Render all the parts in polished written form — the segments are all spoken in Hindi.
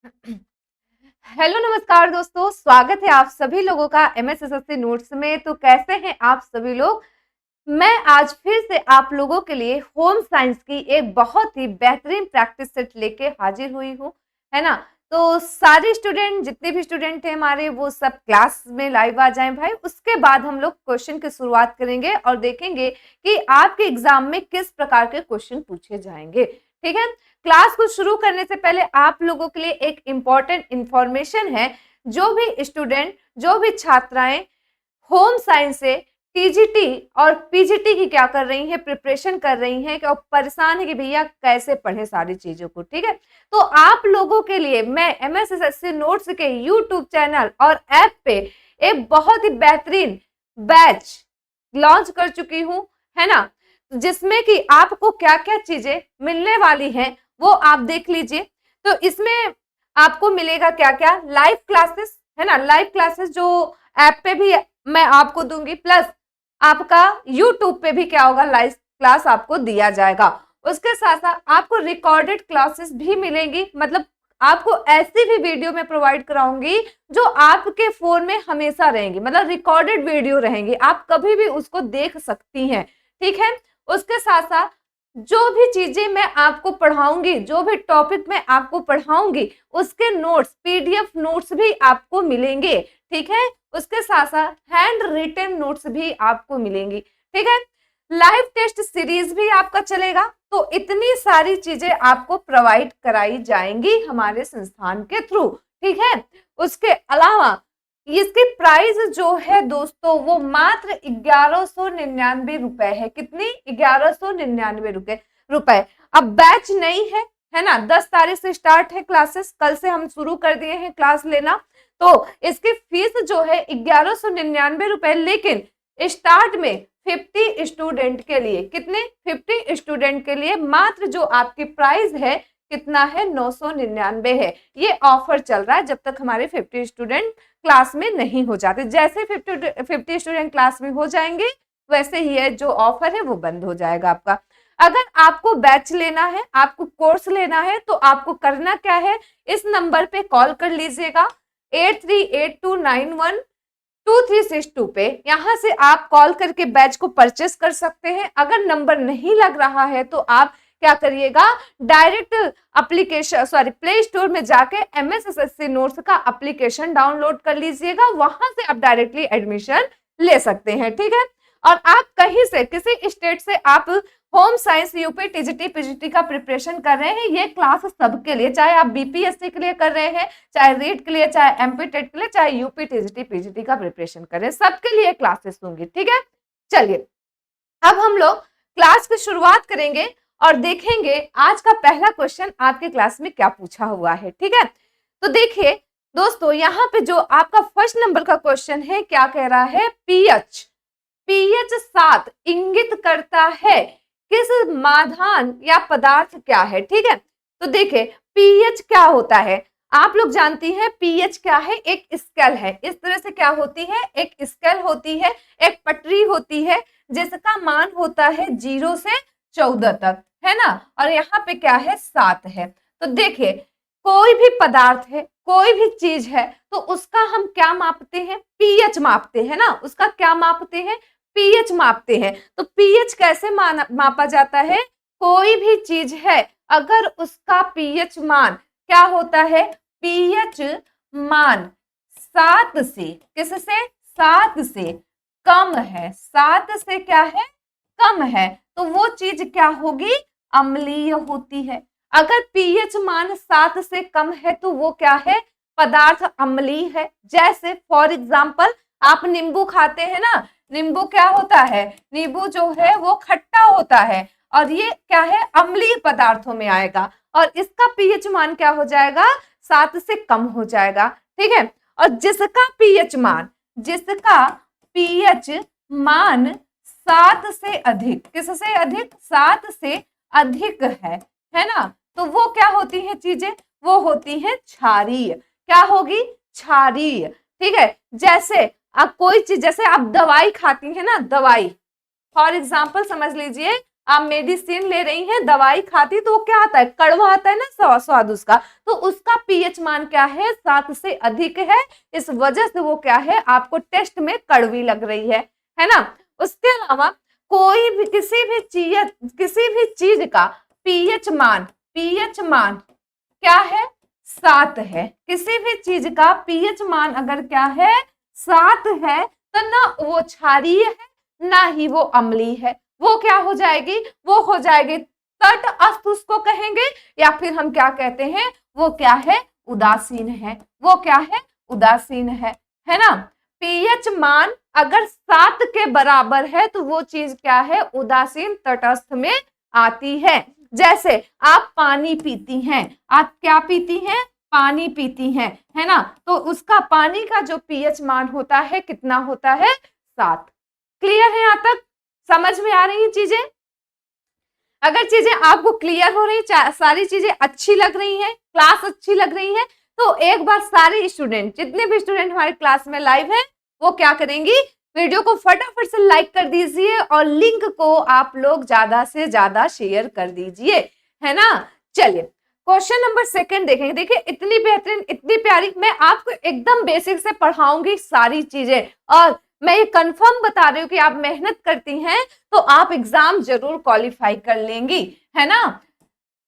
हेलो नमस्कार दोस्तों, स्वागत है आप सभी लोगों का एमएसएससी नोट्स में। तो कैसे हैं आप सभी लोग। मैं आज फिर से आप लोगों के लिए होम साइंस की एक बहुत ही बेहतरीन प्रैक्टिस सेट लेके हाजिर हुई हूँ, है ना। तो सारे स्टूडेंट, जितने भी स्टूडेंट हैं हमारे, वो सब क्लास में लाइव आ जाएं भाई। उसके बाद हम लोग क्वेश्चन की शुरुआत करेंगे और देखेंगे कि आपके एग्जाम में किस प्रकार के क्वेश्चन पूछे जाएंगे। ठीक है। क्लास को शुरू करने से पहले आप लोगों के लिए एक इम्पॉर्टेंट इंफॉर्मेशन है। जो भी स्टूडेंट, जो भी छात्राएं होम साइंस से टीजीटी और पीजीटी की क्या कर रही हैं, प्रिपरेशन कर रही हैं, क्या परेशान है कि भैया कैसे पढ़े सारी चीजों को। ठीक है। तो आप लोगों के लिए मैं एमएसएससी नोट्स के यूट्यूब चैनल और ऐप पे एक बहुत ही बेहतरीन बैच लॉन्च कर चुकी हूँ, है ना। जिसमें कि आपको क्या क्या चीजें मिलने वाली हैं वो आप देख लीजिए। तो इसमें आपको मिलेगा क्या क्या, लाइव क्लासेस, है ना। लाइव क्लासेस जो ऐप पे भी मैं आपको दूंगी, प्लस आपका यूट्यूब पे भी क्या होगा, लाइव क्लास आपको दिया जाएगा। उसके साथ साथ आपको रिकॉर्डेड क्लासेस भी मिलेंगी, मतलब आपको ऐसी भी वीडियो में प्रोवाइड कराऊंगी जो आपके फोन में हमेशा रहेंगी, मतलब रिकॉर्डेड वीडियो रहेंगी, आप कभी भी उसको देख सकती हैं। ठीक है। उसके साथ साथ जो भी चीजें मैं आपको पढ़ाऊंगी, जो भी टॉपिक मैं आपको पढ़ाऊंगी, उसके नोट्स, पीडीएफ नोट्स भी आपको मिलेंगे। ठीक है। उसके साथ साथ हैंड रिटन नोट्स भी आपको मिलेंगी। ठीक है। लाइव टेस्ट सीरीज भी आपका चलेगा। तो इतनी सारी चीजें आपको प्रोवाइड कराई जाएंगी हमारे संस्थान के थ्रू। ठीक है। उसके अलावा इसकी प्राइस जो है दोस्तों, वो मात्र 1199 रुपए है। कितनी? 1199 रुपए। अब बैच नहीं है ना। 10 तारीख से स्टार्ट है क्लासेस, कल से हम शुरू कर दिए हैं क्लास लेना। तो इसकी फीस जो है 1199 रुपए, लेकिन स्टार्ट में 50 स्टूडेंट के लिए, कितने? 50 स्टूडेंट के लिए मात्र जो आपकी प्राइस है कितना है, 999 है। ये ऑफर चल रहा है जब तक हमारे 50 स्टूडेंट क्लास में नहीं हो जाते। जैसे 50 स्टूडेंट क्लास में हो जाएंगे, वैसे ही है जो ऑफर है वो बंद हो जाएगा आपका। अगर आपको बैच लेना है, आपको कोर्स लेना है, तो आपको करना क्या है, इस नंबर पे कॉल कर लीजिएगा 8382912362 पे। यहां से आप कॉल करके बैच को परचेस कर सकते हैं। अगर नंबर नहीं लग रहा है तो आप क्या करिएगा, डायरेक्ट एप्लीकेशन प्ले स्टोर में जाके एमएसएससी नोट्स का एप्लीकेशन डाउनलोड कर लीजिएगा, वहां से आप डायरेक्टली एडमिशन ले सकते हैं। ठीक है। और आप कहीं से, किसी स्टेट से आप home science, UP, TGT, PGT का प्रिपरेशन कर रहे हैं, ये क्लास सबके लिए, चाहे आप बीपीएससी के लिए कर रहे हैं, चाहे रीट के लिए, चाहे एमपी टेट के लिए, चाहे यूपी, टीजीटी, पीजीटी का प्रिपरेशन कर रहे हैं, सबके लिए क्लासेस होंगी। ठीक है। चलिए अब हम लोग क्लास की शुरुआत करेंगे और देखेंगे आज का पहला क्वेश्चन आपके क्लास में क्या पूछा हुआ है। ठीक है। तो देखिए दोस्तों, यहाँ पे जो आपका फर्स्ट नंबर का क्वेश्चन है, क्या कह रहा है, पीएच, पीएच 7 इंगित करता है किस माधान या पदार्थ क्या है। ठीक है। तो देखिए पीएच क्या होता है, आप लोग जानती हैं पीएच क्या है, एक स्केल है। इस तरह से क्या होती है, एक स्केल होती है, एक पटरी होती है जिसका मान होता है 0 से 14 तक, है ना। और यहाँ पे क्या है, 7 है। तो देखिए कोई भी पदार्थ है, कोई भी चीज है, तो उसका हम क्या मापते हैं, पीएच मापते हैं ना। उसका क्या मापते हैं, पीएच मापते हैं। तो पीएच कैसे मापा जाता है, कोई भी चीज है अगर उसका पीएच मान क्या होता है, पीएच मान 7 से, किससे, 7 से कम है, 7 से क्या है, कम है, तो वो चीज क्या होगी, अम्लीय होती है। अगर पीएच मान 7 से कम है तो वो क्या है, पदार्थ अम्लीय है। जैसे फॉर एग्जाम्पल आप नींबू खाते हैं ना, नींबू क्या होता है, नींबू जो है वो खट्टा होता है और ये क्या है, अम्लीय पदार्थों में आएगा, और इसका पीएच मान क्या हो जाएगा, 7 से कम हो जाएगा। ठीक है। और जिसका पीएच मान, जिसका पीएच मान 7 से अधिक, किससे अधिक, 7 से अधिक है ना, तो वो क्या होती है चीजें, वो होती है क्षारीय। क्या होगी, क्षारीय। ठीक है। जैसे आप कोई चीज, जैसे आप दवाई खाती है ना, दवाई फॉर एग्जाम्पल समझ लीजिए, आप मेडिसिन ले रही हैं, दवाई खाती तो वो क्या आता है, कड़वा आता है ना स्वाद उसका, तो उसका पीएच मान क्या है, 7 से अधिक है, इस वजह से वो क्या है, आपको टेस्ट में कड़वी लग रही है ना। उसके अलावा कोई भी किसी भी चीज का पीएच मान क्या है, 7 है। किसी भी चीज का पीएच मान अगर क्या है, 7 है, तो ना वो क्षारीय है ना ही वो अम्लीय है, वो क्या हो जाएगी, वो हो जाएगी तटस्थ उसको कहेंगे, या फिर हम क्या कहते हैं, वो क्या है, उदासीन है, वो क्या है, उदासीन है ना। पीएच मान अगर 7 के बराबर है तो वो चीज क्या है, उदासीन तटस्थ में आती है। जैसे आप पानी पीती हैं, आप क्या पीती हैं, पानी पीती हैं, है ना, तो उसका पानी का जो पीएच मान होता है कितना होता है, 7। क्लियर है, यहां तक समझ में आ रही है चीजें। अगर चीजें आपको क्लियर हो रही, सारी चीजें अच्छी लग रही हैं, क्लास अच्छी लग रही है, तो एक बार सारे स्टूडेंट, जितने भी स्टूडेंट हमारे क्लास में लाइव हैं, वो क्या करेंगी, वीडियो को फटाफट से लाइक कर दीजिए और लिंक को आप लोग ज्यादा से ज्यादा शेयर कर दीजिए, है ना। चलिए क्वेश्चन नंबर 2 देखेंगे। देखिए इतनी बेहतरीन, इतनी प्यारी, मैं आपको एकदम बेसिक से पढ़ाऊंगी सारी चीजें, और मैं ये कंफर्म बता रही हूँ कि आप मेहनत करती हैं तो आप एग्जाम जरूर क्वालिफाई कर लेंगी, है ना।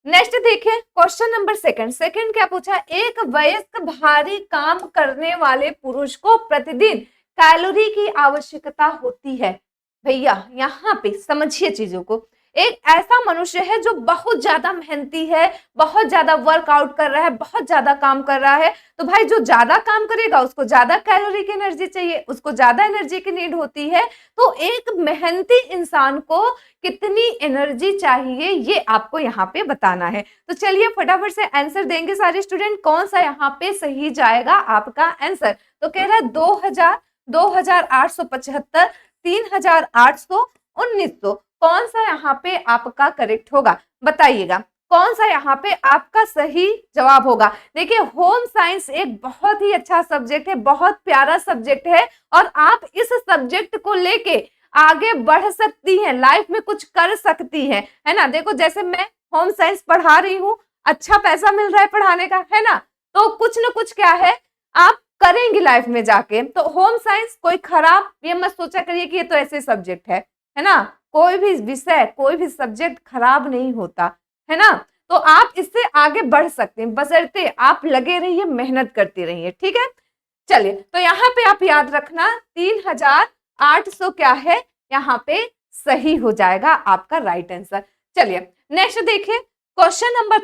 नेक्स्ट देखिए क्वेश्चन नंबर 2 क्या पूछा, एक वयस्क भारी काम करने वाले पुरुष को प्रतिदिन कैलोरी की आवश्यकता होती है। भैया यहाँ पे समझिए चीजों को, एक ऐसा मनुष्य है जो बहुत ज्यादा मेहनती है, बहुत ज्यादा वर्कआउट कर रहा है, बहुत ज्यादा काम कर रहा है, तो भाई जो ज्यादा काम करेगा उसको ज्यादा कैलोरी की एनर्जी चाहिए, उसको ज्यादा एनर्जी की नीड होती है। तो एक मेहनती इंसान को कितनी एनर्जी चाहिए ये आपको यहाँ पे बताना है। तो चलिए फटाफट से आंसर देंगे सारे स्टूडेंट, कौन सा यहाँ पे सही जाएगा आपका आंसर। तो कह रहा है 2000, 2875, 3800, 1900, कौन सा यहाँ पे आपका करेक्ट होगा, बताइएगा कौन सा यहाँ पे आपका सही जवाब होगा। देखिए होम साइंस एक बहुत ही अच्छा सब्जेक्ट है, बहुत प्यारा सब्जेक्ट है, और आप इस सब्जेक्ट को लेके आगे बढ़ सकती हैं, लाइफ में कुछ कर सकती हैं, है ना। देखो जैसे मैं होम साइंस पढ़ा रही हूँ, अच्छा पैसा मिल रहा है पढ़ाने का, है ना, तो कुछ न कुछ क्या है आप करेंगी लाइफ में जाके। तो होम साइंस कोई खराब ये मत सोचा करिए कि ये तो ऐसे सब्जेक्ट है ना, कोई भी विषय, कोई भी सब्जेक्ट खराब नहीं होता, है ना। तो आप इससे आगे बढ़ सकते हैं, बशर्ते आप लगे रहिए, मेहनत करते रहिए, ठीक है। चलिए तो यहाँ पे आप याद रखना 3800 क्या है, यहाँ पे सही हो जाएगा आपका राइट आंसर। चलिए नेक्स्ट देखिए क्वेश्चन नंबर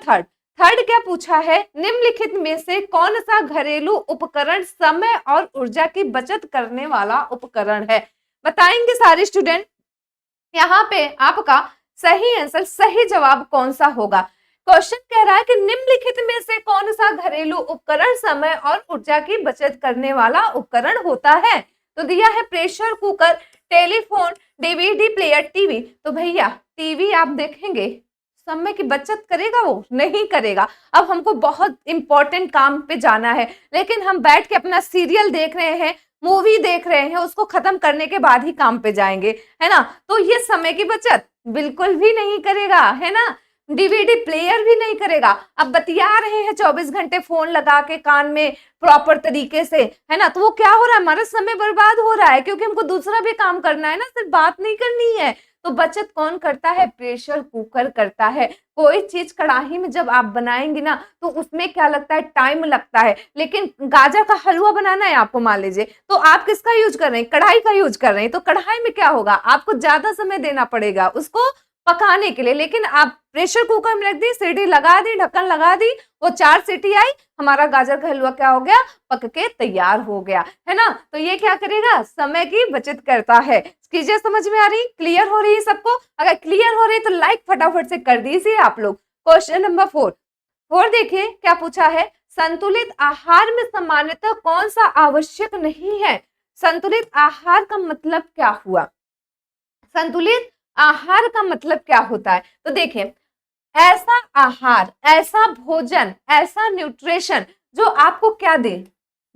3 क्या पूछा है, निम्नलिखित में से कौन सा घरेलू उपकरण समय और ऊर्जा की बचत करने वाला उपकरण है, बताएंगे सारे स्टूडेंट। यहाँ पे आपका सही आंसर, सही जवाब कौन सा होगा। क्वेश्चन कह रहा है कि निम्नलिखित में से कौन सा घरेलू उपकरण समय और ऊर्जा की बचत करने वाला उपकरण होता है। तो दिया है pressure cooker, telephone, DVD player, TV. तो भैया टीवी आप देखेंगे, समय की बचत करेगा, वो नहीं करेगा। अब हमको बहुत इंपॉर्टेंट काम पे जाना है, लेकिन हम बैठ के अपना सीरियल देख रहे हैं, मूवी देख रहे हैं, उसको खत्म करने के बाद ही काम पे जाएंगे, है ना। तो ये समय की बचत बिल्कुल भी नहीं करेगा, है ना। डीवीडी प्लेयर भी नहीं करेगा। अब बतिया रहे हैं 24 घंटे फोन लगा के कान में प्रॉपर तरीके से, है ना, तो वो क्या हो रहा है, हमारा समय बर्बाद हो रहा है, क्योंकि हमको दूसरा भी काम करना है ना, सिर्फ बात नहीं करनी है। तो बचत कौन करता है, प्रेशर कुकर करता है। कोई चीज कढ़ाई में जब आप बनाएंगी ना, तो उसमें क्या लगता है, टाइम लगता है, लेकिन गाजर का हलवा बनाना है आपको मान लीजिए, तो आप किसका यूज कर रहे हैं, कढ़ाई का यूज कर रहे हैं, तो कढ़ाई में क्या होगा, आपको ज्यादा समय देना पड़ेगा उसको पकाने के लिए। लेकिन आप प्रेशर कुकर में रख दी, सीटी लगा दी, ढक्कन लगा दी, वो 4 सीटी आई, हमारा गाजर का हलवा क्या हो गया, पक के तैयार हो गया, है ना। तो ये क्या करेगा, समय की बचत करता है। चीजें समझ में आ रही, क्लियर हो रही है सबको। अगर क्लियर हो रही तो लाइक फटाफट से कर दीजिए आप लोग। क्वेश्चन नंबर 4 देखिए क्या पूछा है, संतुलित आहार में सामान्यतः कौन सा आवश्यक नहीं है। संतुलित आहार का मतलब क्या हुआ, संतुलित आहार का मतलब क्या होता है। तो देखिए ऐसा आहार, ऐसा भोजन, ऐसा न्यूट्रिशन जो आपको क्या दे,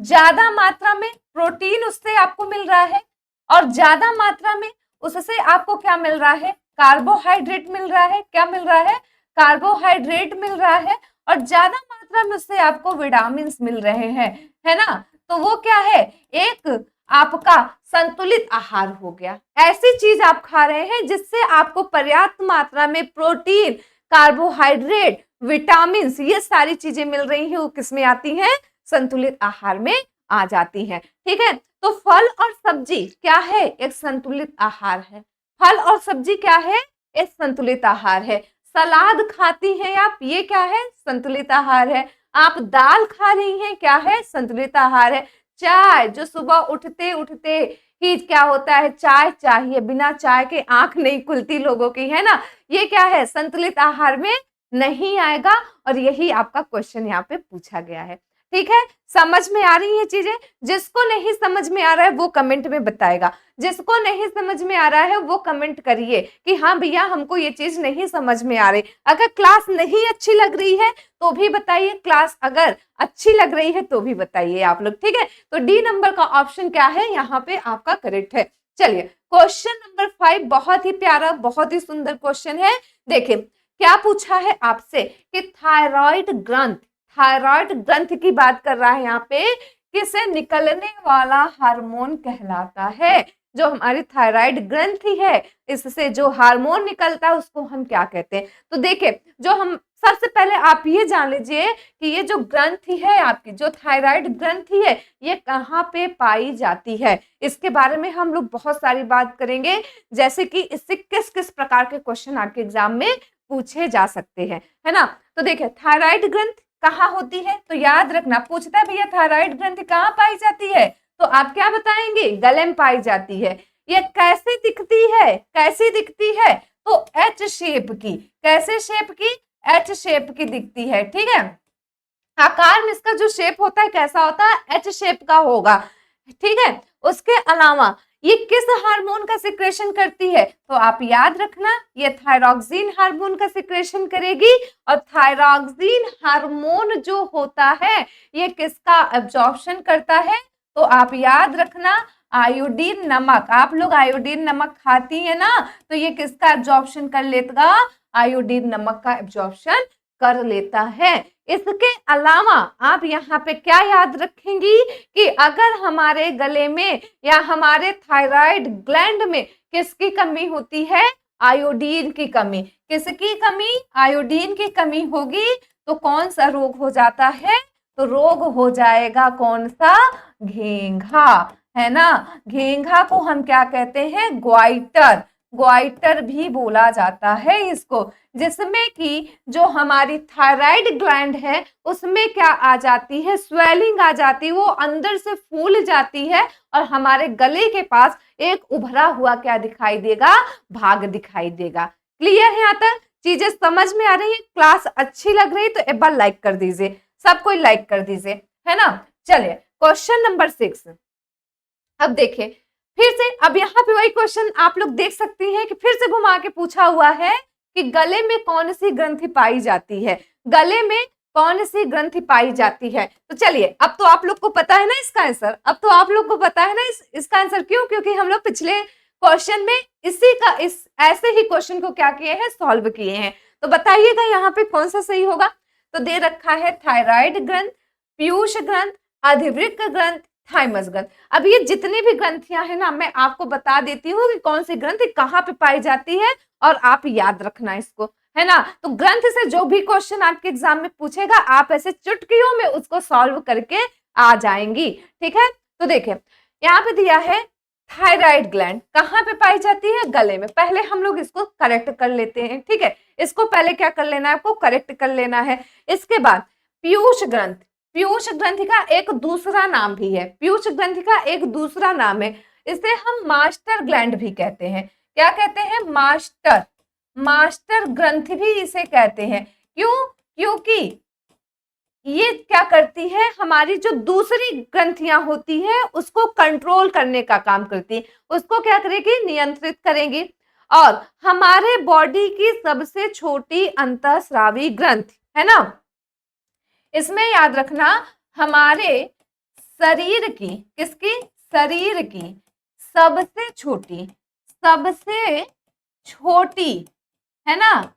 ज्यादा मात्रा में प्रोटीन उससे आपको मिल रहा है, और ज्यादा मात्रा में उससे आपको क्या मिल रहा है, कार्बोहाइड्रेट मिल रहा है, क्या मिल रहा है, कार्बोहाइड्रेट मिल रहा है, और ज्यादा मात्रा में उससे आपको विटामिन मिल रहे हैं, है ना। तो वो क्या है, एक आपका संतुलित आहार हो गया। ऐसी चीज आप खा रहे हैं जिससे आपको पर्याप्त मात्रा में प्रोटीन, कार्बोहाइड्रेट, विटामिन, ये सारी चीजें मिल रही हैं, वो किसमें आती हैं, संतुलित आहार में आ जाती हैं। ठीक है, तो फल और सब्जी क्या है, एक संतुलित आहार है। फल और सब्जी क्या है, एक संतुलित आहार है। सलाद खाती हैं आप, ये क्या है, संतुलित आहार है। आप दाल खा रही हैं, क्या है, संतुलित आहार है। चाय, जो सुबह उठते उठते ही क्या होता है, चाय चाहिए, बिना चाय के आंख नहीं खुलती लोगों की, है ना, ये क्या है, संतुलित आहार में नहीं आएगा। और यही आपका क्वेश्चन यहाँ पे पूछा गया है। ठीक है, समझ में आ रही है चीजें। जिसको नहीं समझ में आ रहा है वो कमेंट में बताएगा, जिसको नहीं समझ में आ रहा है वो कमेंट करिए कि हाँ भैया हमको ये चीज नहीं समझ में आ रही। अगर क्लास नहीं अच्छी लग रही है तो भी बताइए, क्लास अगर अच्छी लग रही है तो भी बताइए आप लोग। ठीक है, तो डी नंबर का ऑप्शन क्या है यहाँ पे आपका करेक्ट है। चलिए क्वेश्चन नंबर 5, बहुत ही प्यारा, बहुत ही सुंदर क्वेश्चन है। देखिए क्या पूछा है आपसे कि थायराइड ग्रंथ, थायराइड ग्रंथ की बात कर रहा है यहाँ पे, किसे निकलने वाला हार्मोन कहलाता है। जो हमारी थायराइड ग्रंथि है, इससे जो हार्मोन निकलता है उसको हम क्या कहते हैं। तो देखिए, जो हम सबसे पहले आप ये जान लीजिए कि ये जो ग्रंथि है आपकी, जो थायराइड ग्रंथि है, ये कहाँ पे पाई जाती है, इसके बारे में हम लोग बहुत सारी बात करेंगे। जैसे कि इससे किस किस प्रकार के क्वेश्चन आपके एग्जाम में पूछे जा सकते हैं, है ना। तो देखिए थायराइड ग्रंथ कहाँ होती है, तो याद रखना, पूछता है भैया थायराइड ग्रंथि कहाँ पाई जाती है, तो आप क्या बताएंगे, गले में पाई जाती है। ये कैसे दिखती है, कैसी दिखती है, तो एच शेप की, कैसे शेप की, एच शेप की दिखती है। ठीक है, आकार में इसका जो शेप होता है कैसा होता है, एच शेप का होगा। ठीक है, उसके अलावा ये किस हार्मोन का सिक्रेशन करती है, तो आप याद रखना ये थायरॉक्सिन हार्मोन का सिक्रेशन करेगी। और थायरॉक्सिन हार्मोन जो होता है ये किसका एब्जॉर्प्शन करता है, तो आप याद रखना आयोडीन नमक, आप लोग आयोडीन नमक खाती है ना, तो ये किसका एब्जॉर्प्शन कर लेगा, आयोडीन नमक का एब्जॉर्प्शन कर लेता है। इसके अलावा आप यहाँ पे क्या याद रखेंगी कि अगर हमारे गले में या हमारे थायराइड ग्लैंड में किसकी कमी होती है, आयोडीन की कमी, किसकी कमी, आयोडीन की कमी होगी, तो कौन सा रोग हो जाता है, तो रोग हो जाएगा कौन सा, घेंघा, है ना। घेंघा को हम क्या कहते हैं, ग्वाइटर, ग्वाइटर भी बोला जाता है इसको, जिसमें कि जो हमारी थायराइड ग्लैंड है उसमें क्या आ जाती है, स्वेलिंग आ जाती है, वो अंदर से फूल जाती है और हमारे गले के पास एक उभरा हुआ क्या दिखाई देगा, भाग दिखाई देगा। क्लियर है यहाँ तक, चीजें समझ में आ रही है, क्लास अच्छी लग रही है तो एक बार लाइक कर दीजिए, सब कोई लाइक कर दीजिए, है ना। चलिए क्वेश्चन नंबर 6, अब देखिए फिर से, अब यहाँ पे वही क्वेश्चन आप लोग देख सकती हैं कि फिर से घुमा के पूछा हुआ है कि गले में कौन सी ग्रंथि पाई जाती है, गले में कौन सी ग्रंथि पाई जाती है। तो चलिए अब तो आप लोग को पता है ना इसका आंसर, अब तो आप लोग को पता है ना इसका आंसर, क्यों, क्योंकि हम लोग पिछले क्वेश्चन में इसी का इस ऐसे ही क्वेश्चन को क्या किए हैं, सॉल्व किए हैं। तो बताइएगा यहाँ पे कौन सा सही होगा। तो दे रखा है थायराइड ग्रंथ, पीयूष ग्रंथ, अधिवृक्क ग्रंथ, थाइमस ग्रंथ। अब ये जितनी भी ग्रंथियां हैं ना, मैं आपको बता देती हूँ कि कौन सी ग्रंथि कहाँ पे पाई जाती है और आप याद रखना इसको, है ना। तो ग्रंथ से जो भी क्वेश्चन आपके एग्जाम में पूछेगा आप ऐसे चुटकियों में उसको सॉल्व करके आ जाएंगी। ठीक है, तो देखिए यहाँ पे दिया है थायराइड ग्लैंड कहाँ पे पाई जाती है, गले में। पहले हम लोग इसको करेक्ट कर लेते हैं, ठीक है, इसको पहले क्या कर लेना है, आपको करेक्ट कर लेना है। इसके बाद पीयूष ग्रंथ, पीयूष ग्रंथि का एक दूसरा नाम भी है, पीयूष ग्रंथि का एक दूसरा नाम है, इसे हम मास्टर ग्लैंड भी कहते हैं। क्या कहते हैं, मास्टर, मास्टर ग्रंथि भी इसे कहते हैं। क्यों, क्योंकि ये क्या करती है, हमारी जो दूसरी ग्रंथियां होती है उसको कंट्रोल करने का काम करती है, उसको क्या करेगी, नियंत्रित करेंगी। और हमारे बॉडी की सबसे छोटी अंतःस्रावी ग्रंथि है ना, इसमें याद रखना हमारे शरीर की, किसकी, शरीर की सबसे छोटी, सबसे छोटी, है ना,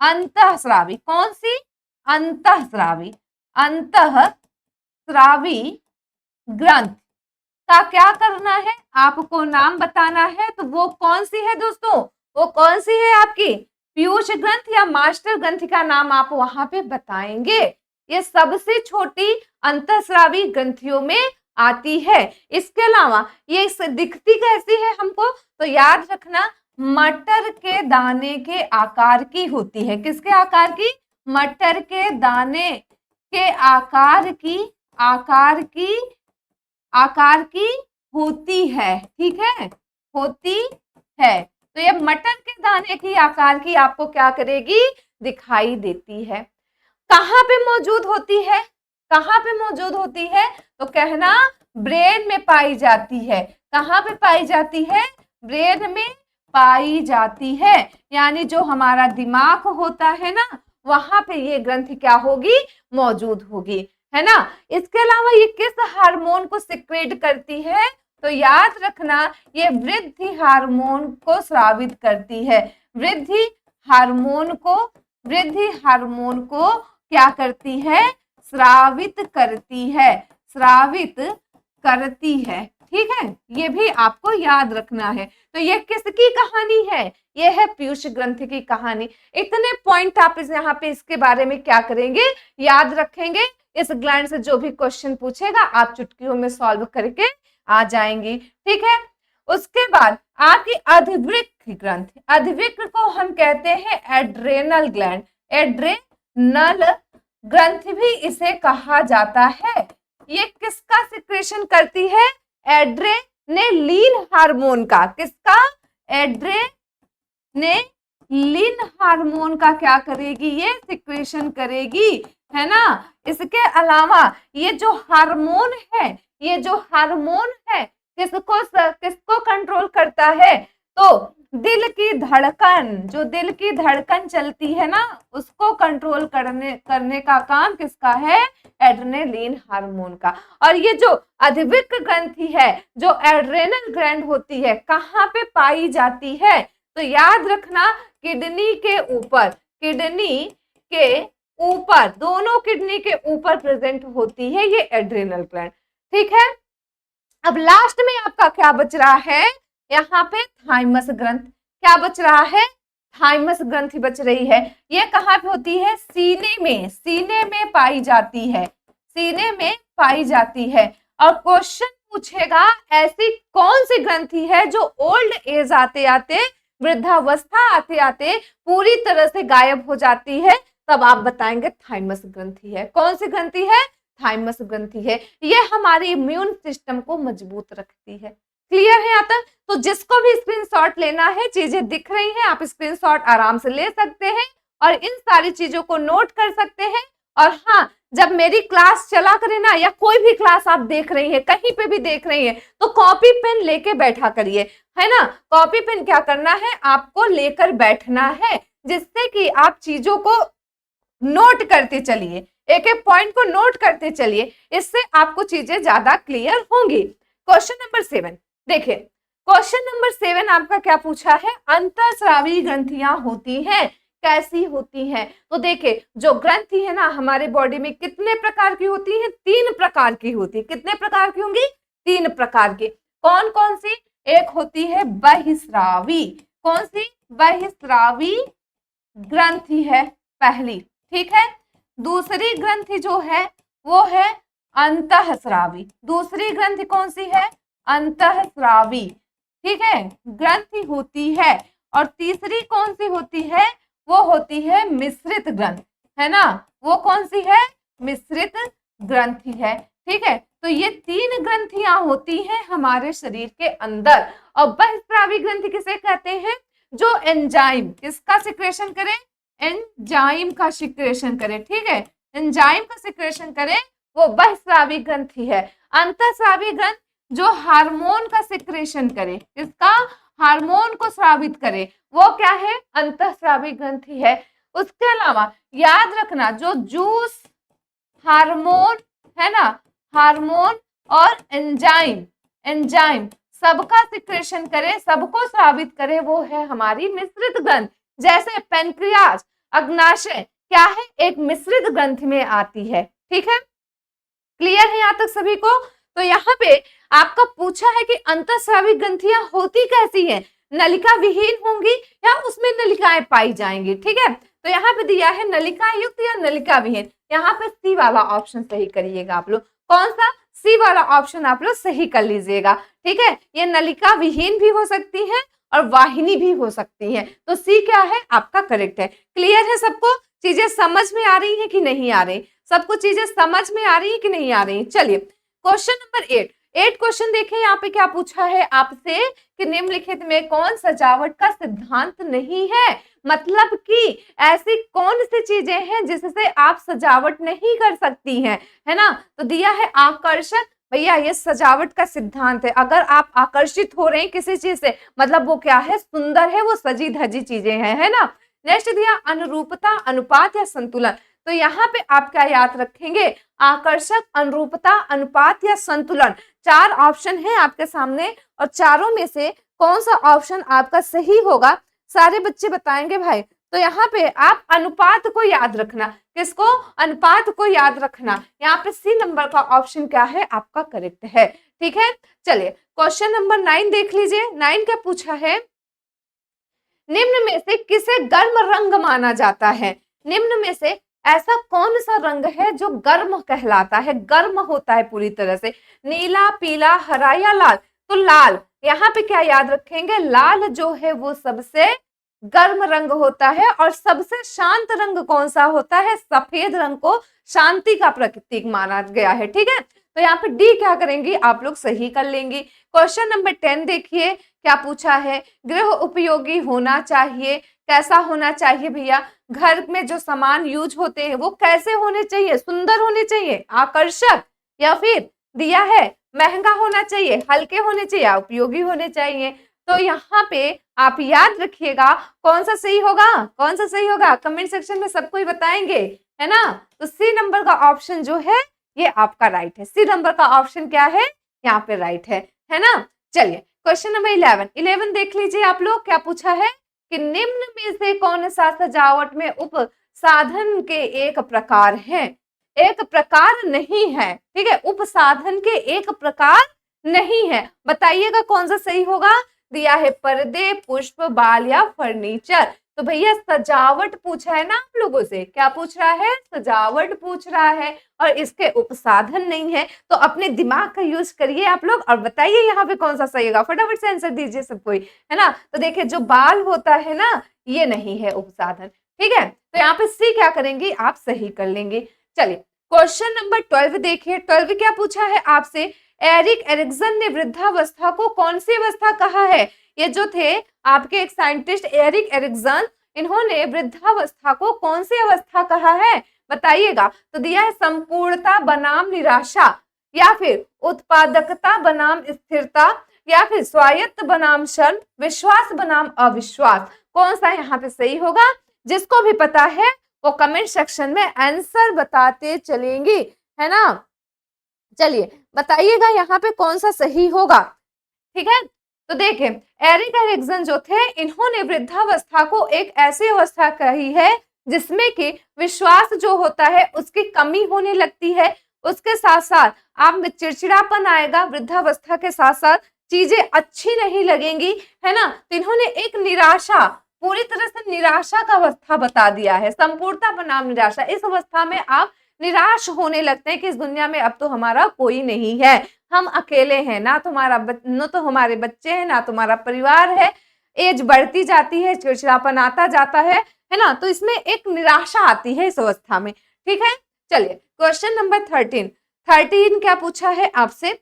अंतःस्रावी, कौन सी, अंतःस्रावी, अंतःस्रावी ग्रंथ का क्या करना है, आपको नाम बताना है। तो वो कौन सी है दोस्तों, वो कौन सी है आपकी पीयूष ग्रंथ या मास्टर ग्रंथ का नाम आप वहां पे बताएंगे। ये सबसे छोटी अंतःस्रावी ग्रंथियों में आती है। इसके अलावा ये दिखती कैसी है हमको, तो याद रखना मटर के दाने के आकार की होती है। किसके आकार की, मटर के दाने के आकार की, आकार की होती है, ठीक है, होती है। तो ये मटर के दाने की आकार की आपको क्या करेगी, दिखाई देती है। कहाँ पे मौजूद होती है, कहाँ पे मौजूद होती है, तो कहना ब्रेन में पाई जाती है। कहाँ पे पाई जाती है, ब्रेन में पाई जाती है, यानी जो हमारा दिमाग होता है ना, वहां पे ये ग्रंथि क्या होगी, मौजूद होगी, है ना। इसके अलावा ये किस हार्मोन को सिक्रेट करती है, तो याद रखना ये वृद्धि हार्मोन को स्रावित करती है। वृद्धि हार्मोन को, वृद्धि हार्मोन को क्या करती है, स्रावित करती है, स्रावित करती है, ठीक है। ये भी आपको याद रखना है। तो ये किसकी कहानी है, ये है पीयूष ग्रंथि की कहानी। इतने पॉइंट आप यहाँ पे इसके बारे में क्या करेंगे, याद रखेंगे। इस ग्लैंड से जो भी क्वेश्चन पूछेगा आप चुटकियों में सॉल्व करके आ जाएंगी, ठीक है। उसके बाद आपकी अधिवृक्क ग्रंथ, अधिवृक्क को हम कहते हैं एड्रेनल ग्लैंड, एड्रेनल ग्रंथ भी इसे कहा जाता है। ये किसका सिक्रेशन करती है, एड्रेनेलिन हार्मोन का, किसका, एड्रेनेलिन हार्मोन का क्या करेगी, ये सिक्रेशन करेगी, है ना। इसके अलावा ये जो हार्मोन है, ये जो हार्मोन है किसको कंट्रोल करता है, तो दिल की धड़कन, जो दिल की धड़कन चलती है ना, उसको कंट्रोल करने का काम किसका है, एड्रेनलिन हार्मोन का। और ये जो अधिवृक्क ग्रंथि है, जो एड्रेनल ग्लैंड होती है, कहाँ पे पाई जाती है, तो याद रखना किडनी के ऊपर, किडनी के ऊपर, दोनों किडनी के ऊपर प्रेजेंट होती है ये एड्रेनल ग्लैंड, ठीक है। अब लास्ट में आपका क्या बच रहा है, यहाँ पे थाइमस ग्रंथ, क्या बच रहा है, थाइमस ग्रंथि बच रही है। ये कहाँ पे होती है, सीने में, सीने में पाई जाती है, सीने में पाई जाती है। और क्वेश्चन पूछेगा ऐसी कौन सी ग्रंथि है जो ओल्ड एज आते आते, वृद्धावस्था आते आते पूरी तरह से गायब हो जाती है, तब आप बताएंगे थाइमस ग्रंथि है। कौन सी ग्रंथि है, थाइमस ग्रंथि है। ये हमारी इम्यून सिस्टम को मजबूत रखती है। क्लियर है यहाँ तक। तो जिसको भी स्क्रीनशॉट लेना है, चीजें दिख रही हैं, आप स्क्रीनशॉट आराम से ले सकते हैं और इन सारी चीजों को नोट कर सकते हैं। और हाँ, जब मेरी क्लास चला करे ना, या कोई भी क्लास आप देख रही है, कहीं पे भी देख रही है, तो कॉपी पेन लेके बैठा करिए, है ना। कॉपी पेन क्या करना है, आपको लेकर बैठना है, जिससे कि आप चीजों को नोट करते चलिए, एक एक पॉइंट को नोट करते चलिए, इससे आपको चीजें ज्यादा क्लियर होंगी। क्वेश्चन नंबर 7 देखिए, क्वेश्चन नंबर 7 आपका क्या पूछा है, अंतःस्रावी ग्रंथियां होती हैं, कैसी होती हैं। तो देखिए, जो ग्रंथि है ना हमारे बॉडी में कितने प्रकार की होती है, 3 प्रकार की होती है। कितने प्रकार की होंगी, 3 प्रकार की। कौन कौन सी, एक होती है बहिस्रावी, कौन सी, बहिस्रावी ग्रंथि है पहली, ठीक है। दूसरी ग्रंथि जो है वो है अंतःस्रावी, दूसरी ग्रंथि कौन सी है, अंतःस्रावी, ठीक है, ग्रंथि होती है। और तीसरी कौन सी होती है, वो होती है मिश्रित ग्रंथ, है ना, वो कौन सी है, मिश्रित ग्रंथि है, ठीक है। तो ये 3 ग्रंथियां होती हैं हमारे शरीर के अंदर। और बहिस्रावी ग्रंथि किसे कहते हैं, जो एंजाइम किसका सिक्रेशन करे, एंजाइम का सिक्रेशन करे, ठीक है, एंजाइम का सिक्रेशन करे, वो बहिस्रावी ग्रंथि है। अंतःस्रावी ग्रंथ जो हार्मोन का सिक्रेशन करे, किसका, हार्मोन को स्रावित करे, वो क्या है, अंतःस्रावी ग्रंथि है। उसके अलावा याद रखना जो जूस हार्मोन है ना, हार्मोन और एंजाइम, एंजाइम सबका सिक्रेशन करे, सबको स्रावित करे, वो है हमारी मिश्रित ग्रंथ। जैसे पेनक्रियाज, अग्नाशय क्या है, एक मिश्रित ग्रंथ में आती है। ठीक है, क्लियर है यहाँ तक सभी को? तो यहाँ पे आपका पूछा है कि अंतःस्रावी ग्रंथियां होती कैसी हैं, नलिका विहीन होंगी या उसमें नलिकाएं पाई जाएंगी। ठीक है, तो यहाँ पे दिया है नलिका युक्त या नलिका विहीन। यहाँ पे सी वाला ऑप्शन सही करिएगा आप लोग। कौन सा? सी वाला ऑप्शन आप लोग सही कर लीजिएगा। ठीक है, ये नलिका विहीन भी हो सकती है और वाहिनी भी हो सकती है, तो सी क्या है आपका करेक्ट है। क्लियर है सबको? चीजें समझ में आ रही है कि नहीं आ रही? सबको चीजें समझ में आ रही है कि नहीं आ रही? चलिए क्वेश्चन नंबर 8 क्वेश्चन देखें। यहाँ पे क्या पूछा है आपसे कि निम्नलिखित में कौन सजावट का सिद्धांत नहीं है, मतलब कि ऐसी कौन सी चीजें हैं जिससे आप सजावट नहीं कर सकती हैं, है ना? तो दिया है आकर्षण। भैया ये सजावट का सिद्धांत है, अगर आप आकर्षित हो रहे हैं किसी चीज से, मतलब वो क्या है, सुंदर है, वो सजी धजी चीजें हैं, है ना? नेक्स्ट दिया अनुरूपता, अनुपात या संतुलन। तो यहाँ पे आप क्या याद रखेंगे, आकर्षक, अनुरूपता, अनुपात या संतुलन। 4 ऑप्शन है आपके सामने और चारों में से कौन सा ऑप्शन आपका सही होगा सारे बच्चे बताएंगे भाई। तो यहाँ पे आप अनुपात को याद रखना। किसको? अनुपात को याद रखना। यहाँ पे सी नंबर का ऑप्शन क्या है आपका करेक्ट है। ठीक है, चलिए क्वेश्चन नंबर 9 देख लीजिए। 9 क्या पूछा है, निम्न में से किसे गर्म रंग माना जाता है? निम्न में से ऐसा कौन सा रंग है जो गर्म कहलाता है, गर्म होता है पूरी तरह से? नीला, पीला, हरा या लाल? तो लाल। यहाँ पे क्या याद रखेंगे, लाल जो है वो सबसे गर्म रंग होता है और सबसे शांत रंग कौन सा होता है? सफेद रंग को शांति का प्रतीक माना गया है। ठीक है, तो यहाँ पे डी क्या करेंगी आप लोग सही कर लेंगी। क्वेश्चन नंबर 10 देखिए क्या पूछा है, गृह उपयोगी होना चाहिए, कैसा होना चाहिए भैया? घर में जो सामान यूज होते हैं वो कैसे होने चाहिए? सुंदर होने चाहिए, आकर्षक, या फिर दिया है महंगा होना चाहिए, हल्के होने चाहिए, उपयोगी होने चाहिए? तो यहाँ पे आप याद रखिएगा कौन सा सही होगा, कौन सा सही होगा, कमेंट सेक्शन में सबको ही बताएंगे, है ना? तो सी नंबर का ऑप्शन जो है ये आपका राइट है। सी नंबर का ऑप्शन क्या है यहाँ पे राइट है ना? चलिए क्वेश्चन नंबर 11 देख लीजिए आप लोग। क्या पूछा है कि निम्न में से कौन सा सजावट में उप साधन के एक प्रकार है? एक प्रकार नहीं है। ठीक है, उप साधन के एक प्रकार नहीं है, बताइएगा कौन सा सही होगा। दिया है पर्दे, पुष्प, बाल या फर्नीचर। तो भैया सजावट पूछा है ना आप लोगों से, क्या पूछ रहा है? सजावट पूछ रहा है और इसके उपसाधन नहीं है, तो अपने दिमाग का यूज करिए आप लोग और बताइए यहाँ पे कौन सा सही होगा। फटाफट से आंसर दीजिए सब कोई, है ना? तो देखिए जो बाल होता है ना ये नहीं है उपसाधन। ठीक है, तो यहाँ पे सी क्या करेंगे आप सही कर लेंगे। चलिए क्वेश्चन नंबर 12 देखिए। 12 क्या पूछा है आपसे, एरिक एरिक्सन ने वृद्धावस्था को कौन सी अवस्था कहा है? ये जो थे आपके एक साइंटिस्ट एरिक एरिक्सन, इन्होंने वृद्धावस्था को कौन सी अवस्था कहा है बताइएगा। तो दिया है संपूर्णता बनाम निराशा, या फिर उत्पादकता बनाम स्थिरता, या फिर स्वायत्त बनाम शर्म, विश्वास बनाम अविश्वास। कौन सा यहाँ पे सही होगा? जिसको भी पता है वो कमेंट सेक्शन में आंसर बताते चलेंगी, है ना? चलिए बताइएगा यहाँ पे कौन सा सही होगा। ठीक है, तो देखिए एरिक एरिक्सन जो थे इन्होंने वृद्धावस्था को एक ऐसी अवस्था कही है जिसमें कि विश्वास जो होता है उसकी कमी होने लगती है, उसके साथ साथ आप में चिड़चिड़ापन आएगा, वृद्धावस्था के साथ साथ चीजें अच्छी नहीं लगेंगी, है ना? तो इन्होंने एक निराशा, पूरी तरह से निराशा का अवस्था बता दिया है, संपूर्णता बनाम निराशा। इस अवस्था में आप निराश होने लगते हैं कि इस दुनिया में अब तो हमारा कोई नहीं है, हम अकेले हैं, ना तो हमारे बच्चे हैं, ना तुम्हारा परिवार है, एज बढ़ती जाती है, चिड़चिड़ापन आता जाता है ना? तो इसमें एक निराशा आती है इस अवस्था में। ठीक है, चलिए क्वेश्चन नंबर 13 क्या पूछा है आपसे,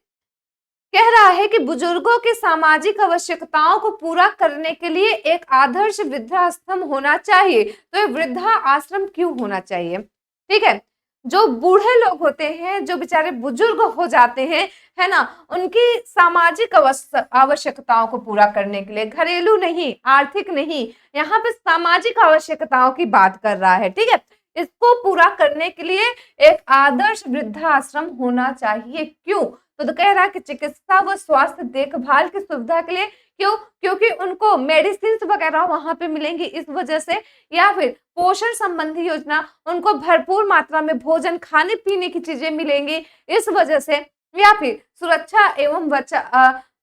कह रहा है कि बुजुर्गों की सामाजिक आवश्यकताओं को पूरा करने के लिए एक आदर्श वृद्धाश्रम होना चाहिए। तो ये वृद्धा आश्रम क्यों होना चाहिए? ठीक है, जो बूढ़े लोग होते हैं, जो बेचारे बुजुर्ग हो जाते हैं, है ना, उनकी सामाजिक आवश्यकताओं को पूरा करने के लिए, घरेलू नहीं, आर्थिक नहीं, यहाँ पे सामाजिक आवश्यकताओं की बात कर रहा है। ठीक है, इसको पूरा करने के लिए एक आदर्श वृद्धाश्रम होना चाहिए। क्यों? तो कह रहा है कि चिकित्सा व स्वास्थ्य देखभाल की सुविधा के लिए, क्यों? क्योंकि उनको मेडिसिन वगैरह वहां पे मिलेंगी इस वजह से, या फिर पोषण संबंधी योजना, उनको भरपूर मात्रा में भोजन खाने पीने की चीजें मिलेंगी इस वजह से, या फिर सुरक्षा एवं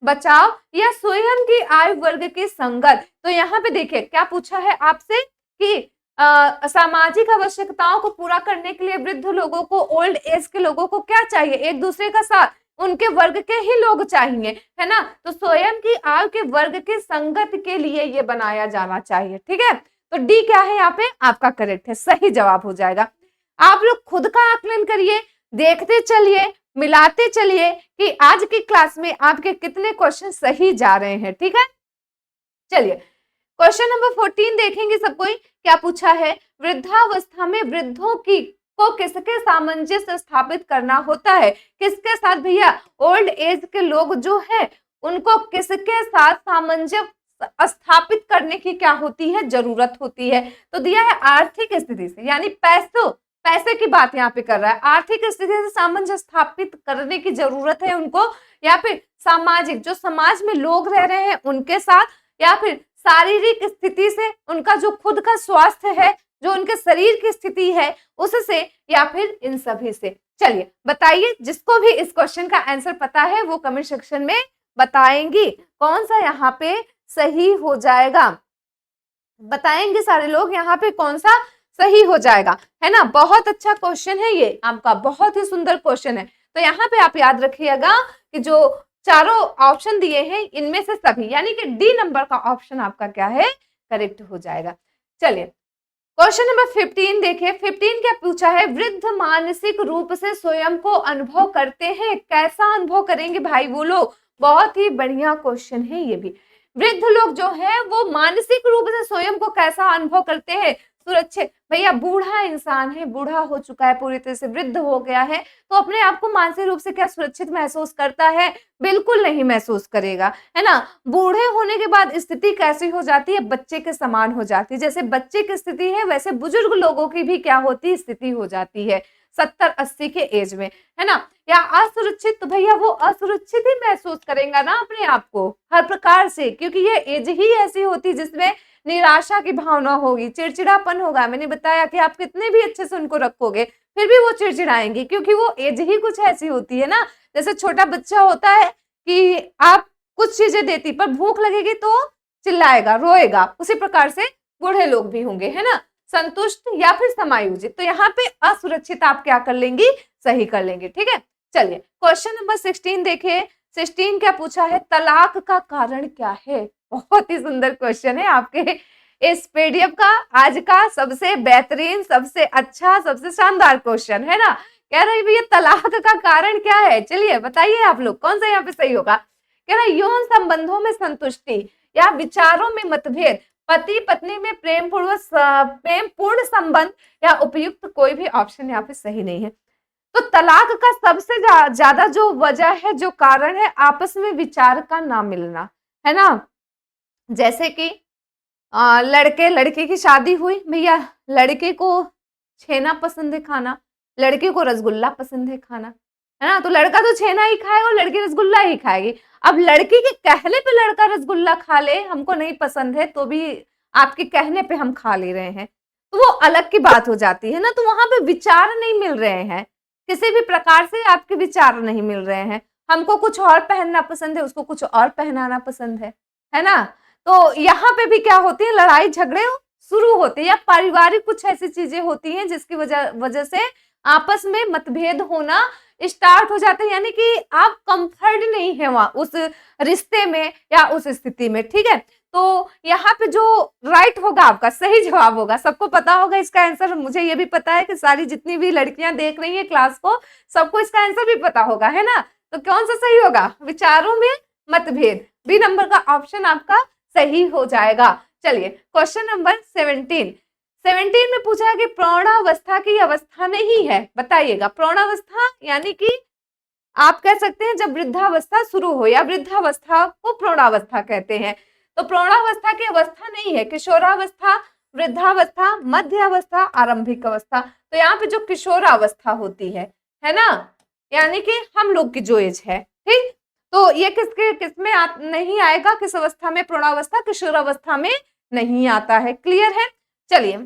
बचाव या स्वयं की आयु वर्ग की संगत। तो यहाँ पे देखिए क्या पूछा है आपसे कि सामाजिक आवश्यकताओं को पूरा करने के लिए वृद्ध लोगों को, ओल्ड एज के लोगों को क्या चाहिए? एक दूसरे का साथ, उनके वर्ग के ही लोग चाहिए, है ना। तो स्वयं की आयु के वर्ग की संगत के लिए ये बनाया जाना चाहिए, ठीक है। तो डी क्या है यहाँ पे आपका करेक्ट है, सही जवाब हो जाएगा। आप लोग खुद का आकलन करिए, देखते चलिए, मिलाते चलिए कि आज की क्लास में आपके कितने क्वेश्चन सही जा रहे हैं, ठीक है। चलिए क्वेश्चन नंबर 14 देखेंगे सब कोई। क्या पूछा है? वृद्धावस्था में वृद्धों की को किसके सामंजस्य स्थापित करना होता है? किसके साथ भैया? ओल्ड एज के लोग जो है उनको किसके साथ सामंजस्य स्थापित करने की क्या होती है? जरूरत होती है। तो दिया है आर्थिक स्थिति से, यानी पैसे की बात यहाँ पे कर रहा है। आर्थिक स्थिति से सामंजस्य स्थापित करने की जरूरत है उनको, या फिर सामाजिक, जो समाज में लोग रह रहे हैं उनके साथ, या फिर शारीरिक स्थिति से, उनका जो खुद का स्वास्थ्य है, जो उनके शरीर की स्थिति है उससे, या फिर इन सभी से। चलिए बताइए, जिसको भी इस क्वेश्चन का आंसर पता है वो कमेंट सेक्शन में बताएंगी कौन सा यहाँ पे सही हो जाएगा। बताएंगे सारे लोग यहाँ पे कौन सा सही हो जाएगा, है ना। बहुत अच्छा क्वेश्चन है ये आपका, बहुत ही सुंदर क्वेश्चन है। तो यहाँ पे आप याद रखिएगा कि जो चारों ऑप्शन दिए हैं इनमें से सभी, यानी कि डी नंबर का ऑप्शन आपका क्या है? करेक्ट हो जाएगा। चलिए क्वेश्चन नंबर 15 देखिए। 15 क्या पूछा है? वृद्ध मानसिक रूप से स्वयं को अनुभव करते हैं। कैसा अनुभव करेंगे भाई वो लोग? बहुत ही बढ़िया क्वेश्चन है ये भी। वृद्ध लोग जो है वो मानसिक रूप से स्वयं को कैसा अनुभव करते हैं? सुरक्षित। भैया बूढ़ा इंसान है, बूढ़ा हो चुका है, पूरी तरह से वृद्ध हो गया है, तो अपने आप को मानसिक रूप से क्या सुरक्षित महसूस करता है? बिल्कुल नहीं महसूस करेगा, है ना। बूढ़े होने के बाद स्थिति कैसी हो जाती है? बच्चे के समान हो जाती है। जैसे बच्चे की स्थिति है वैसे बुजुर्ग लोगों की भी क्या होती है? स्थिति हो जाती है 70-80 के एज में, है ना। या असुरक्षित, तो भैया वो असुरक्षित ही महसूस करेगा ना अपने आप को हर प्रकार से, क्योंकि ये एज ही ऐसी होती है जिसमें निराशा की भावना होगी, चिड़चिड़ापन होगा। मैंने बताया कि आप कितने भी अच्छे से उनको रखोगे फिर भी वो चिड़चिड़ाएंगे, क्योंकि वो एज ही कुछ ऐसी होती है ना। जैसे छोटा बच्चा होता है कि आप कुछ चीजें देती पर भूख लगेगी तो चिल्लाएगा, रोएगा, उसी प्रकार से बूढ़े लोग भी होंगे, है ना, संतुष्ट या फिर समायोजित। तो यहाँ पे असुरक्षित आप क्या कर लेंगी? सही कर लेंगे, ठीक है। चलिए क्वेश्चन नंबर 16 देखिए। 16 क्या पूछा है? तलाक का कारण क्या है? बहुत ही सुंदर क्वेश्चन है आपके इस पीडीएफ का आज का सबसे बेहतरीन, सबसे अच्छा, सबसे शानदार क्वेश्चन, है ना। कह रही भैया तलाक का कारण क्या है? चलिए बताइए आप लोग कौन सा यहाँ पे सही होगा। कह रहा यौन संबंधों में संतुष्टि या विचारों में मतभेद, पति पत्नी में प्रेम पूर्ण संबंध, या उपयुक्त कोई भी ऑप्शन यहाँ पे सही नहीं है। तो तलाक का सबसे ज्यादा जो वजह है, जो कारण है, आपस में विचार का ना मिलना, है ना। जैसे कि लड़के लड़की की शादी हुई, भैया लड़के को छेना पसंद है खाना, लड़के को रसगुल्ला पसंद है खाना, है ना। तो लड़का तो छेना ही खाएगा और लड़की रसगुल्ला ही खाएगी। अब लड़की के कहने पे लड़का रसगुल्ला खा ले, हमको नहीं पसंद है तो भी आपके कहने पे हम खा ले रहे हैं, तो वो अलग की बात हो जाती है ना। तो वहां पे विचार नहीं मिल रहे हैं, किसी भी प्रकार से आपके विचार नहीं मिल रहे हैं। हमको कुछ और पहनना पसंद है, उसको कुछ और पहनाना पसंद है ना। तो यहाँ पे भी क्या होती है? लड़ाई झगड़े शुरू होते हैं, या पारिवारिक कुछ ऐसी चीजें होती हैं जिसकी वजह से आपस में मतभेद होना स्टार्ट हो जाते हैं, यानी कि आप कंफर्ट नहीं है वहां उस रिश्ते में या उस स्थिति में, ठीक है। तो यहाँ पे जो राइट होगा आपका सही जवाब होगा, सबको पता होगा इसका आंसर। मुझे ये भी पता है कि सारी जितनी भी लड़कियां देख रही है क्लास को, सबको इसका आंसर भी पता होगा, है ना। तो कौन सा सही होगा? विचारों में मतभेद, बी नंबर का ऑप्शन आपका सही हो जाएगा। चलिए क्वेश्चन नंबर 17 में पूछा है कि प्रौढ़ावस्था की अवस्था नहीं है, बताइएगा। प्रौढ़ावस्था यानी कि आप कह सकते हैं जब वृद्धावस्था शुरू हो, या वृद्धावस्था को प्रौढ़ावस्था कहते हैं। तो प्रौढ़ावस्था की अवस्था नहीं है, किशोरावस्था, वृद्धावस्था, मध्य अवस्था, आरंभिक अवस्था। तो यहाँ पे जो किशोरावस्था होती है ना, यानी कि हम लोग की जो एज है, ठीक। तो ये किसमें नहीं आएगा, किस अवस्था में, पूर्णावस्था, किशोरावस्था में नहीं आता है। क्लियर है। चलिए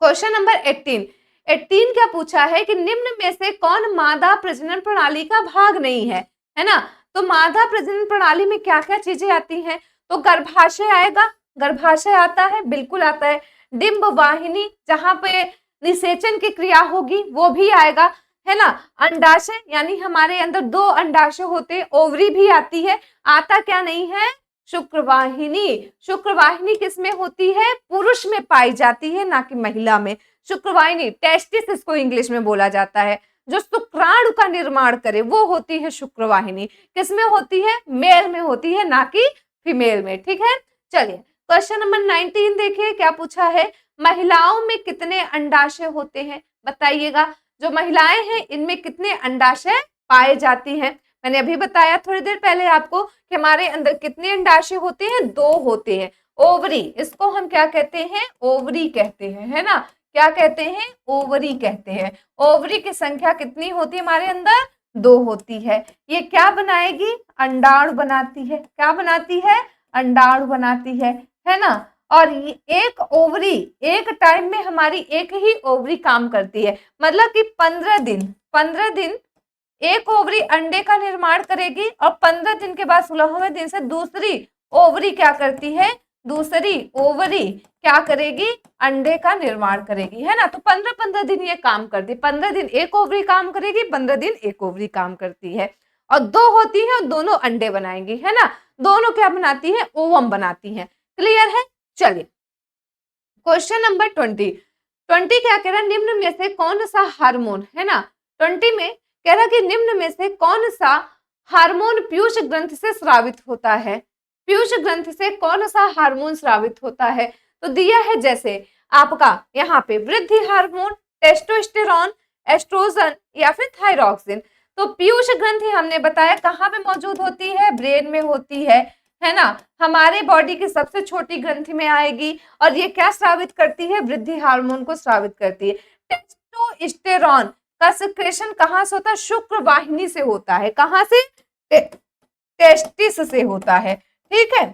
क्वेश्चन नंबर 18 क्या पूछा है कि निम्न में से कौन मादा प्रजनन प्रणाली का भाग नहीं है ना। तो मादा प्रजनन प्रणाली में क्या क्या चीजें आती हैं, तो गर्भाशय आएगा, गर्भाशय आता है, बिल्कुल आता है। डिंब वाहिनी जहां पे निषेचन की क्रिया होगी वो भी आएगा, है ना। अंडाशय यानी हमारे अंदर 2 अंडाशय होते हैं, ओवरी भी आती है। आता क्या नहीं है, शुक्रवाहिनी। शुक्रवाहिनी किसमें होती है, पुरुष में पाई जाती है, ना कि महिला में। शुक्रवाहिनी, टेस्टिस इसको इंग्लिश में बोला जाता है, जो शुक्राणु का निर्माण करे वो होती है शुक्रवाहिनी। किसमें होती है, मेल में होती है, ना कि फीमेल में। ठीक है। चलिए क्वेश्चन नंबर 19 देखिए क्या पूछा है, महिलाओं में कितने अंडाशय होते हैं, बताइएगा। जो महिलाएं हैं इनमें कितने अंडाशय पाए जाती हैं। मैंने अभी बताया थोड़ी देर पहले आपको कि हमारे अंदर कितने अंडाशय होते हैं, 2 होते हैं। ओवरी, इसको हम क्या कहते हैं, ओवरी कहते हैं, है ना। क्या कहते हैं, ओवरी कहते हैं। ओवरी की संख्या कितनी होती है हमारे अंदर, 2 होती है। ये क्या बनाएगी, अंडाणु बनाती है। क्या बनाती है, अंडाणु बनाती है ना। और एक ओवरी एक टाइम में हमारी एक ही ओवरी काम करती है, मतलब कि 15 दिन एक ओवरी अंडे का निर्माण करेगी और 15 दिन के बाद 16वें दिन से दूसरी ओवरी क्या करती है, दूसरी ओवरी क्या करेगी, अंडे का निर्माण करेगी, है ना। तो 15-15 दिन ये काम करती है, 15 दिन एक ओवरी काम करेगी, 15 दिन एक ओवरी काम करती है। और 2 होती है और दोनों अंडे बनाएंगी, है ना। दोनों क्या बनाती है, ओवम बनाती है। क्लियर है। चलिए क्वेश्चन नंबर 20 क्या कह रहा है, निम्न में से कौन सा हार्मोन, है ना। 20 में कह रहा कि निम्न में से कौन सा हार्मोन पीयूष ग्रंथि से स्रावित होता है। पीयूष ग्रंथि से कौन सा हार्मोन स्रावित होता है, तो दिया है जैसे आपका यहाँ पे वृद्धि हार्मोन, टेस्टोस्टेरॉन, एस्ट्रोजन या फिर थायरॉक्सिन। तो पीयूष ग्रंथि हमने बताया कहाँ पे मौजूद होती है, ब्रेन में होती है ना। हमारे बॉडी की सबसे छोटी ग्रंथि में आएगी और ये क्या स्रावित करती है, वृद्धि हार्मोन को स्रावित करती है। टेस्टोस्टेरॉन का सिक्रेशन कहां से होता है, शुक्रवाहिनी से होता है। कहां से, टेस्टिस से होता है। ठीक है।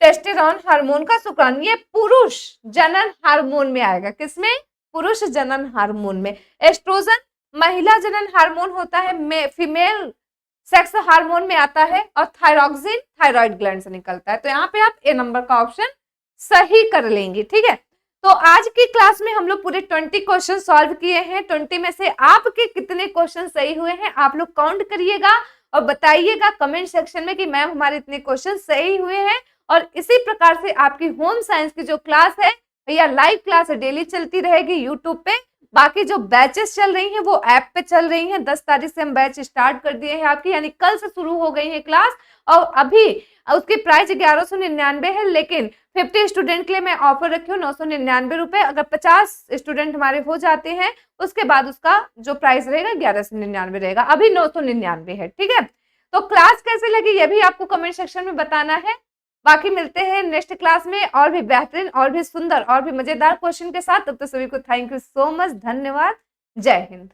टेस्टेरोन हार्मोन का सुकरण ये पुरुष जनन हार्मोन में आएगा, किसमें, पुरुष जनन हार्मोन में। एस्ट्रोजन महिला जनन हार्मोन होता है, फीमेल सेक्स हार्मोन में आता है। और थायरॉक्सिन थायराइड ग्लैंड से निकलता है। तो यहाँ पे आप ए नंबर का ऑप्शन सही कर लेंगे। ठीक है। तो आज की क्लास में हम लोग पूरे 20 क्वेश्चन सॉल्व किए हैं। 20 में से आपके कितने क्वेश्चन सही हुए हैं आप लोग काउंट करिएगा और बताइएगा कमेंट सेक्शन में कि मैम हमारे इतने क्वेश्चन सही हुए हैं। और इसी प्रकार से आपकी होम साइंस की जो क्लास है भैया लाइव क्लास डेली चलती रहेगी यूट्यूब पे। बाकी जो बैचेस चल रही हैं वो ऐप पे चल रही हैं। 10 तारीख से हम बैच स्टार्ट कर दिए हैं आपकी, यानी कल से शुरू हो गई है क्लास। और अभी उसकी प्राइस 1199 है, लेकिन 50 स्टूडेंट के लिए मैं ऑफर रखी हूँ 999 रुपए। अगर 50 स्टूडेंट हमारे हो जाते हैं उसके बाद उसका जो प्राइस रहेगा 1199 रहेगा। अभी 999 है। ठीक है। तो क्लास कैसे लगी ये भी आपको कमेंट सेक्शन में बताना है। बाकी मिलते हैं नेक्स्ट क्लास में और भी बेहतरीन और भी सुंदर और भी मजेदार क्वेश्चन के साथ। तब तक सभी को थैंक यू सो मच, धन्यवाद, जय हिंद।